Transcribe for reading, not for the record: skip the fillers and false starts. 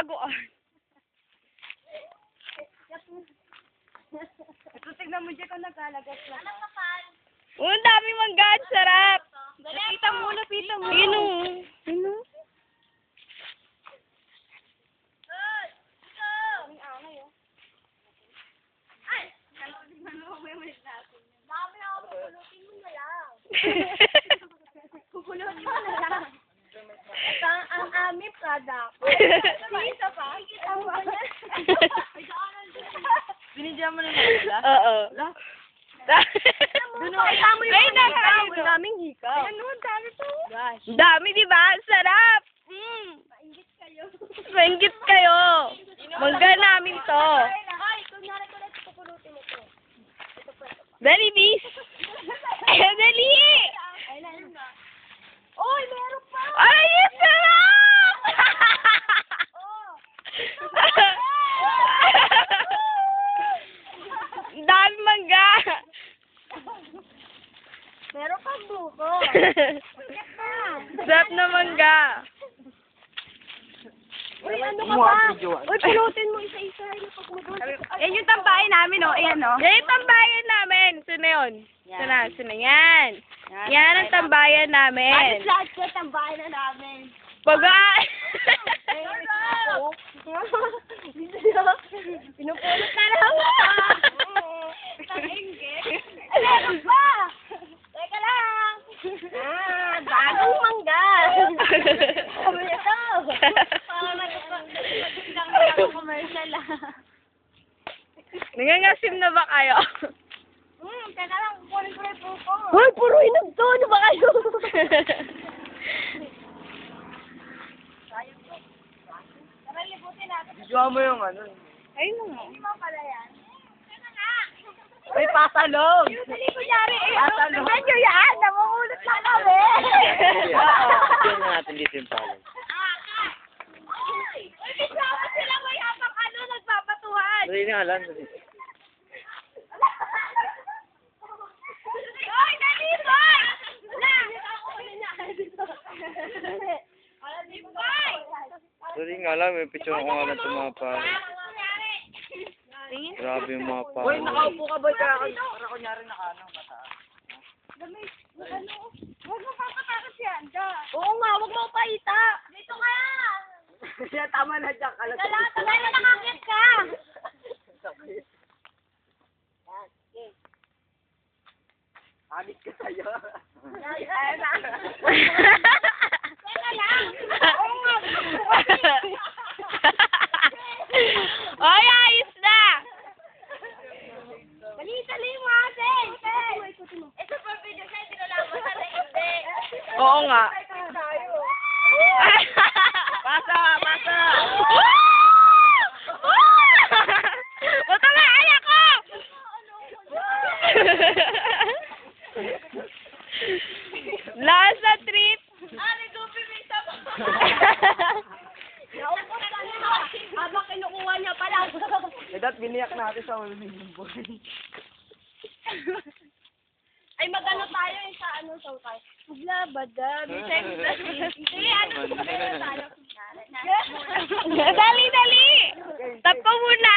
bagoan. Ito, tignan mo dyan kung nagkalagas lang. Anong kapal? Oh, ang daming mangga. Sarap. Lapita mo, lapita mo. Ino. Ino. Pupulutin mo na lang. Ito ang aming product. Isa pa? Ang ganyan. Binidyan mo na nila? Oo. Kasama yung Ay, hikaw. nakakain. Ang daming hikaw. Ano, ang dami to. Dami, di ba? Sarap. Maingit kayo. Maingit kayo. Mangga namin to. Ay, kunyari ko lang pupulutin mo to. Dali, bis. Dali. Oy, meron pa! Ay, sarap! Dami mangga. Meron pang buko. Sarap na mangga. Uy, ano ka ba? Uy, pulutin mo isa-isa. Yan yung tambayan namin, oh. Ayan, oh. Yan yung tambayan namin. Ito na yun. Ito na. Ito na yan. Yan ang tambayan namin. Lahat ko tambahan na namin. Pinupulot na lang mo. Meron pa! Teka lang! Bagong mangga! Sabi niya to! Parang commercial Nangangasim na ba kayo? Teka lang, kukunin ko na yung puko. Hoy, puro inog to. Ano ba kayo? Tara, libutin natin. Bidyoan mo yung ano. Ayun mo. Hindi mo pala yan. Teka nga! Ay, pasalong! Dali ko yari eh. Pasalong! Tignan nyo yan! Namumulot lang kami! Tignan natin dito yung palong. Uy, bisama sila may habang ano, nagpapatuhan! Dali nga lang. Hoy, dali boy! Wala! Wala di boy! Dali nga lang, may picture ko nga lang ito mga pare. Grabe yung mga pare. Hoy, nakaupo ka ba? Para kunyari nakaano, mataas. Huwag mo papatakas yan, da. Oo nga, huwag mo paita. Dito ka! Kaya tama na dyan. Sabay mo nakakit ka! Sakit. Amit ka sa'yo. Teka lang! Oo nga! Oy, ayos na! Dali mo ate! Ito for video siya, sinulaman na hindi. Oo nga. Pasa! Pasa! Buta na, ayak ko! Lasa trip! Ari, gupi may taba. Naupo na lang yun. Habang kinukuha niya pala. Eh, dat biniyak natin sa ulo ng boy. Ay, magano tayo eh sa ano, sa ukay. Maglabada, may sex na Hindi, ano, tayo. Dali, dali! Tap ko muna!